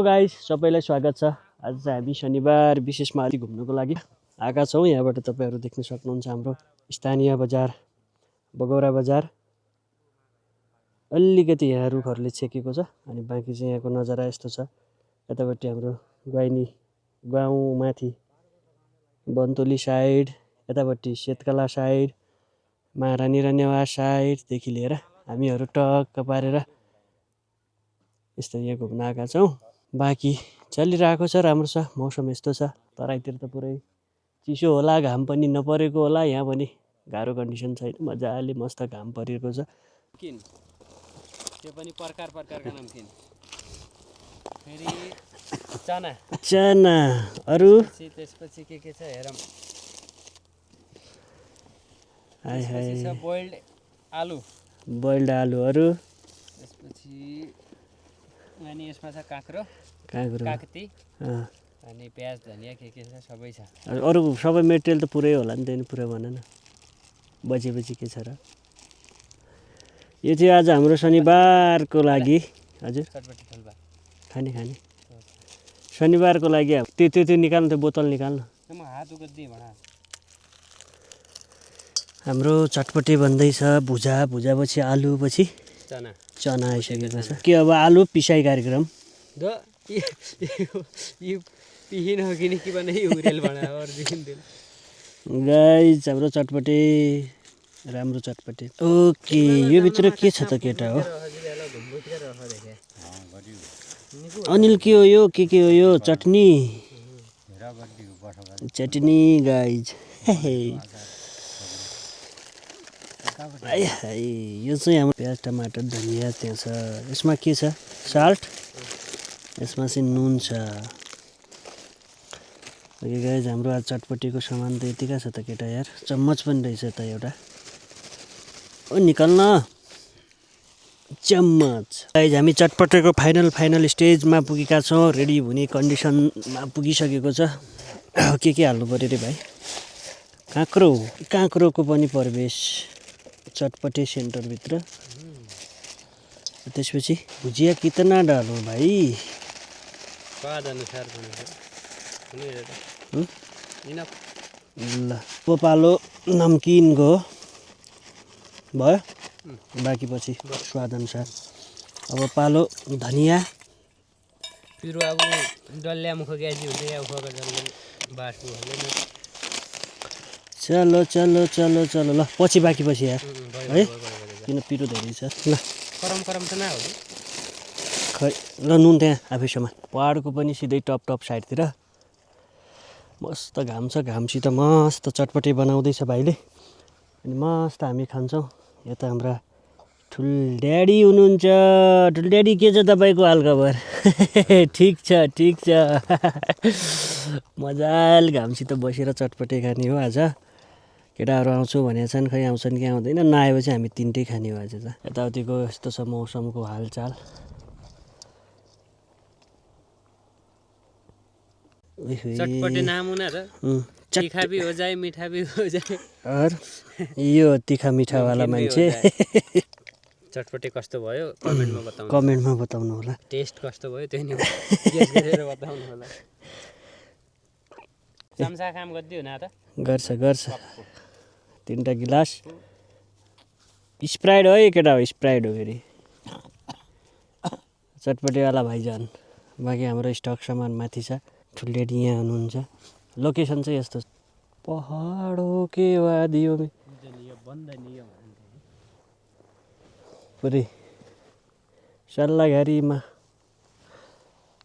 Guys, सबैलाई स्वागत छ। आज चाहिँ हामी शनिबार विशेषमा अलि घुम्नको लागि आएका छौँ। यहाँबाट तपाईँहरू देख्न सक्नुहुन्छ हाम्रो स्थानीय बजार बगौरा बजार। अलिकति यहाँ रुखहरूले छेकेको छ अनि बाँकी चाहिँ यहाँको नजारा यस्तो छ। यतापट्टि हाम्रो ग्वाइनी गाउँ माथि बन्तोली साइड, यतापट्टि सेतकला साइड, महारानी र नेवार साइडदेखि लिएर हामीहरू टक्क पारेर यस्तो यहाँ घुम्न आएका छौँ। बाँकी चलिरहेको छ, राम्रो छ, मौसम यस्तो छ। तराईतिर त पुरै चिसो होला, घाम पनि नपरेको होला, यहाँ पनि गाह्रो कन्डिसन छैन, मजाले मस्त घाम परिएको छ। किन त्यो पनि प्रकारका नमकिन, फेरि चना चना अरू त्यसपछि के छ हेरौँ। हाय हाय छ बोइल्ड आलु, बोइल्ड आलुहरू, त्यसपछि अनि यसमा छ काँक्रो काँक्रो, काकती अनि प्याज धनियाँ के छ सबै छ। अरू सबै मेटेरियल त पुरै होला नि, त्यही पुरै भन न बचेपछि के छ र। यो चाहिँ आज हाम्रो शनिबारको लागि हजुर चटपटी थल्पा खाने शनिबारको लागि त्यो निकाल्नु, त्यो बोतल निकाल्नु। म हात उगद्दै भना हाम्रो चटपटी बन्दैछ। भुजापछि आलु, पछि चना आइसकेको छ। के अब आलु पिसाई कार्यक्रम गाइस, हाम्रो चटपटी राम्रो चटपटी। ओके, यो भित्र के छ त केटा हो? अनिल के हो यो? के हो यो? चटनी गाइज। यो चाहिँ हाम्रो प्याज टमाटर धनियाँ त्यहाँ छ। यसमा के छ? साल्ट। यसमा चाहिँ नुन छ। ओके गाइज, हाम्रो आज चटपटीको सामान त यतिका छ त केटा यार। चम्मच पनि रहेछ त एउटा। ओ निकाल्न चम्मच। गाइज, हामी चटपटेको फाइनल स्टेजमा पुगेका छौँ। रेडी हुने कन्डिसनमा पुगिसकेको छ। के हाल्नु पऱ्यो रे भाइ? काँक्रोको पनि प्रवेश चटपटे सेन्टरभित्र। त्यसपछि भुजिया कितना डालौँ भाइ? स्वाद अनुसार ल, पालो नमकिनको भयो, बाँकी पछि स्वाद अनुसार। अब पालो धनियाँ। पिरो अब डल्ल्या मुख ग्याजी हुन्छ या उखको जल्लै बासु हाल्दैन। चलो ल, पछि बाँकी पछि यार है, किन पिरो धेरै छ। ल करम त नहो खै, ल नुन त्यहाँ आफैसम्म। पहाडको पनि सिधै टप साइडतिर मस्त घाम छ। घामसित मस्त चटपटी बनाउँदैछ भाइले अनि मस्त हामी खान्छौँ। यता हाम्रा ठुल्ड्याडी हुनुहुन्छ। ठुल्ड्याडी के छ तपाईँको हालखबर? ठिक छ मजाले घामसित बसेर चटपटी खाने हो आज। केटाहरू आउँछु भनेका छन्, खै आउँछन् कि आउँदैन। नआएपछि हामी तिनटै खाने हो आज त। यताउतिको यस्तो छ मौसमको हालचाल। चटपटे नाम हुना र तीखा भी हो जाए मीठा भी हो जाए। और यो तीखा मीठावाला मान्छे। चटपटे कस्तो भयो कमेन्टमा बताउनु होला। टेस्ट कस्तो भयो त्यो नि गेस गरेर बताउनु होला। चम्चा काम गर्दियो न त? गर्छ। 3टा गिलास स्प्राइड हो केटा हो, स्प्राइड हो फेरि चटपटेवाला भाइजान। बाँकी हाम्रो स्टक सामान माथि छ। ठुल्डेडी यहाँ हुनुहुन्छ। लोकेसन चाहिँ यस्तो पहाडो के वादियो में पुरै सल्लाघारीमा।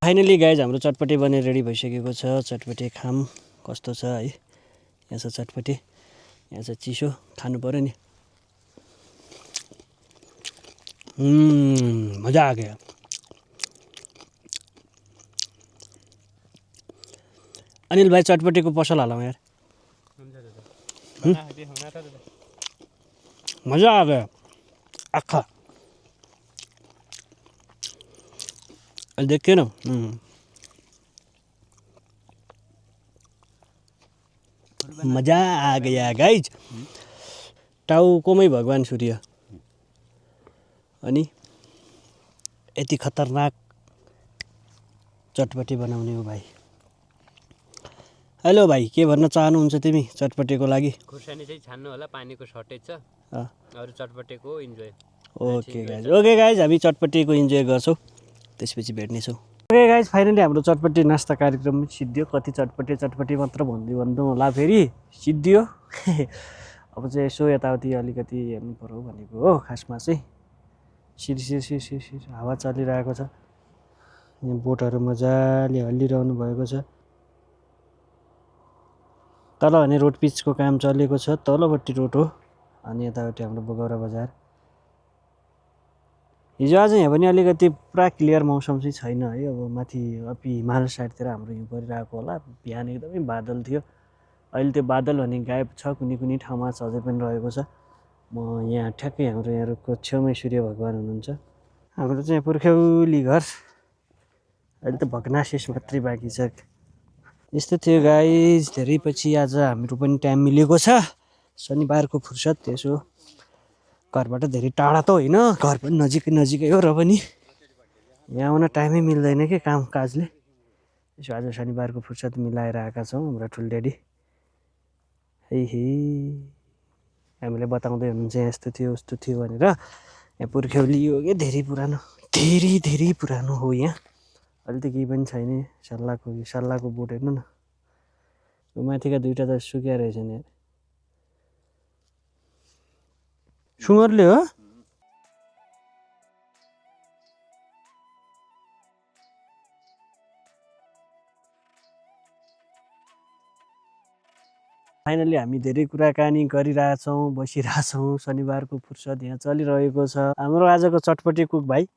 फाइनली गाइज, हाम्रो चटपटी बनेर रेडी भइसकेको छ। चटपटी खाम कस्तो छ है। यहाँ छ चटपटी, यहाँ छ चिसो, खानु पऱ्यो नि। मजा आ गया। अनिल भाइ, चटपटीको पसल हालौँ यार। मजा आ गया आखा। देखिए ना, मजा आ गया गाइज। टाउकोमै भगवान सूर्य अनि यति खतरनाक चटपटी बनाउने हो भाइ। हेलो भाइ, के भन्न चाहनुहुन्छ तिमी चटपटेको लागि? खुर्सानी चाहिँ छान्नु होला, पानीको सर्टेज छ। अँ, अरू चटपटेको इन्जोय। ओके गाइज हामी चटपटीको इन्जोय गर्छौँ, त्यसपछि भेट्नेछौँ। ओके गाइज, फाइनली हाम्रो चटपटी नास्ता कार्यक्रम सिद्धियो। कति चटपटी मात्र भन्नु होला, फेरि सिद्धियो। अब चाहिँ यसो यताउति अलिकति हेर्नु पऱ्यो भनेको हो खासमा चाहिँ। सिर हावा चलिरहेको छ, यहाँ बोटहरू मजाले हल्लिरहनु भएको छ। तल भने रोड पिचको काम चलेको छ, तलपट्टि रोड हो, अनि यतापट्टि हाम्रो बगौरा बजार। हिजो आज यहाँ पनि अलिकति पुरा क्लियर मौसम चाहिँ छैन है। अब माथि अपि हिमाल साइडतिर हाम्रो हिउँ परिरहेको होला। बिहान एकदमै बादल थियो, अहिले त्यो बादल भने गायब छ, कुनै ठाउँमा अझै पनि रहेको छ। म यहाँ ठ्याक्कै हाम्रो यहाँको छेउमै सूर्य भगवान् हुनुहुन्छ। हाम्रो चाहिँ पुर्ख्यौली घर, अहिले त भग्नाशेष मात्रै बाँकी छ। यस्तो थियो गाइज, धेरै पछि आज हाम्रो पनि टाइम मिलेको छ। शनिबारको फुर्सद, त्यसो घरबाट धेरै टाढा त होइन, घर पनि नजिकै हो, र पनि यहाँ आउन टाइमै मिल्दैन कि काम काजले। यसो आज शनिबारको फुर्सद मिलाएर आएका छौँ हाम्रो ठुल्ड्याडी। हामीले बताउँदै हुनुहुन्छ यस्तो थियो उस्तो थियो भनेर। यहाँ पुर्ख्यौली हो कि धेरै पुरानो हो यहाँ। अहिले त केही पनि छैन, सल्लाहको बोट हेर्नु न, माथिका दुईवटा त सुकिया रहेछन् यार। सुँगरले हो? फाइनली हामी धेरै कुराकानी गरिरहेछौँ, बसिरहेछौँ। शनिबारको फुर्सद यहाँ चलिरहेको छ। हाम्रो आजको चटपटी कुक भाइ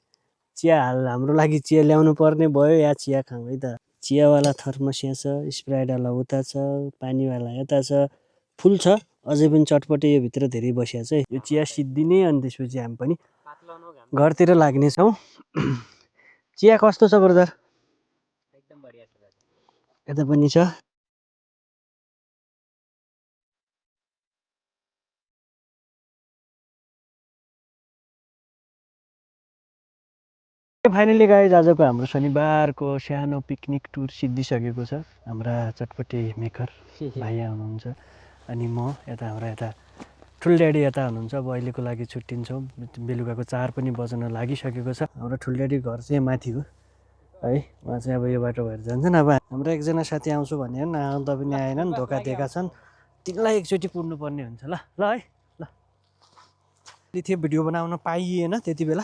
चिया हाम्रो लागि चिया ल्याउनु पर्ने भयो, या चिया खाउँ है त। चियावाला थर्मस यहाँ छ, स्प्राइटवाला उता छ, पानीवाला यता छ, फुल छ। अझै पनि चटपटी यो भित्र धेरै बसिया छ है। यो चिया सिद्धिने, अनि त्यसपछि हामी पनि घरतिर लाग्नेछौँ। चिया कस्तो छ ब्रदर? एकदम बढिया छ। यता पनि छ। फाइनली गाइज, आजको हाम्रो शनिबारको सानो पिकनिक टुर सिद्धिसकेको छ। हाम्रा चटपटी मेकर भाइ हुनुहुन्छ, अनि म यता ठुल्ड्याडी यता हुनुहुन्छ। अब अहिलेको लागि छुट्टिन्छौँ, बेलुकाको 4 पनि बज्न लागिसकेको छ। हाम्रो ठुल्ड्याडी घर चाहिँ माथि हो है, उहाँ चाहिँ अब यो बाटो भएर जान्छन्। अब हाम्रो एकजना साथी आउँछु भने आउँदा पनि आएनन्, धोका दिएका छन्। तिनलाई एकचोटि पुर्नुपर्ने हुन्छ। ल है ल, थियो भिडियो बनाउन पाइएन त्यति बेला।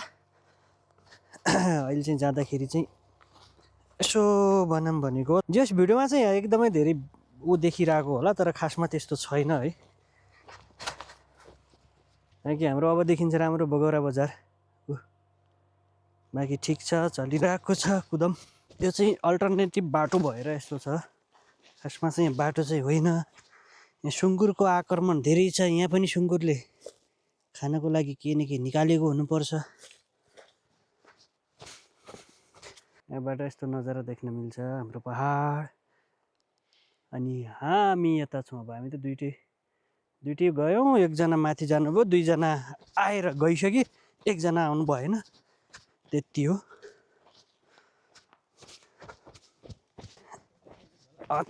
अहिले चाहिँ जाँदाखेरि चाहिँ यसो बनाऊँ भनेको। जस भिडियोमा चाहिँ एकदमै धेरै ऊ देखिरहेको होला, तर खासमा त्यस्तो छैन है। कि हाम्रो अब देखिन्छ राम्रो बगौरा बजार। बाँकी ठिक छ, चलिरहेको छ कुदम। यो चाहिँ अल्टरनेटिभ बाटो भएर यस्तो छ, खासमा चाहिँ बाटो चाहिँ होइन। यहाँ सुँगुरको आक्रमण धेरै छ, यहाँ पनि सुँगुरले खानको लागि के न के निकालेको हुनुपर्छ। यहाँबाट यस्तो नजारा देख्न मिल्छ हाम्रो पहाड। अनि हामी यता छौँ। अब हामी त दुइटै गयौँ, एकजना माथि जानुभयो, दुईजना आएर गइसक्यो, एकजना आउनु भएन, त्यति हो।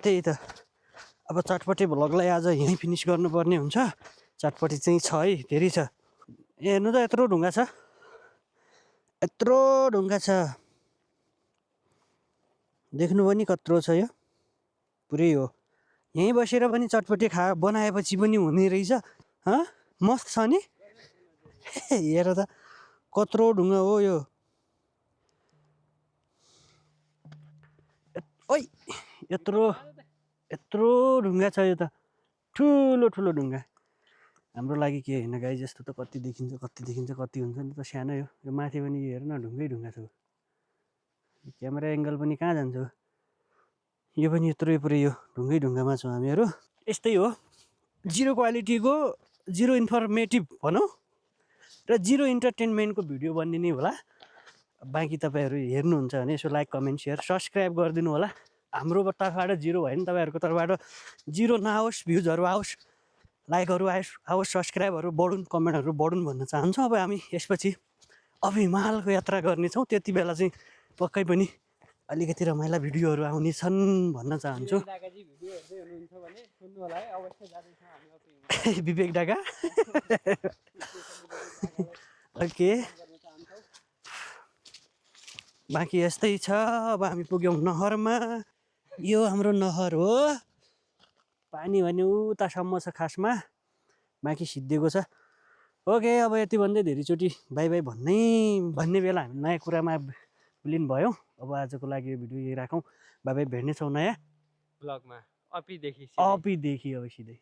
त्यही त, अब चटपटी भ्लगलाई आज यहीँ फिनिस गर्नुपर्ने हुन्छ। चटपटी चाहिँ छ है, धेरै छ। हेर्नु त यत्रो ढुङ्गा छ, देख्नु पनि कत्रो छ। यो पुरै हो, यहीँ बसेर पनि चटपटी बनाएपछि पनि हुने रहेछ। मस्त छ नि। हेर त कत्रो ढुङ्गा हो यो। ओइ यत्रो ढुङ्गा छ यो त, ठुलो ढुङ्गा। हाम्रो लागि के होइन गाई, जस्तो त कति देखिन्छ कति हुन्छ नि त, सानो यो माथि पनि हेर न, ढुङ्गा छ। क्यामेरा एङ्गल पनि कहाँ जान्छ, यो पनि यत्रो पुरै यो ढुङ्गामा छौँ हामीहरू। यस्तै हो, जिरो क्वालिटीको, जिरो इन्फर्मेटिभ भनौँ, र जिरो इन्टरटेनमेन्टको भिडियो बनिने होला। बाँकी तपाईँहरू हेर्नुहुन्छ भने यसो लाइक, कमेन्ट, सेयर, सब्सक्राइब गरिदिनु होला। हाम्रो तर्फबाट जिरो भयो भने तपाईँहरूको तर्फबाट जिरो नआओस्, भ्युजहरू आओस्, लाइकहरू आओस्, सब्सक्राइबहरू बढुन्, कमेन्टहरू बढुन् भन्न चाहन्छौँ। अब हामी यसपछि अब हिमालको यात्रा गर्नेछौँ, त्यति बेला चाहिँ पक्कै पनि अलिकति रमाइला भिडियोहरू आउनेछन् भन्न चाहन्छु। दादाजी भिडियो हेर्दै हुनुहुन्छ भने सुन्नु होला है, अवश्य जाँदैछौँ हामी अफिसमा विवेक डाका ओके बाँकी यस्तै छ। अब हामी पुग्यौँ नहरमा। यो हाम्रो नहर हो। पानी भने उतासम्म छ खासमा, बाँकी सिद्धिएको छ। ओके अब यति भन्दै धेरैचोटि बाई बाई भन्ने बेला हामी नयाँ कुरामा विलिन भयौँ। अब आजको लागि यो भिडियो यही राखौँ। बाई बाई, भेट्नेछौँ नयाँ ब्लगमा। अपिदेखि अब सिधै।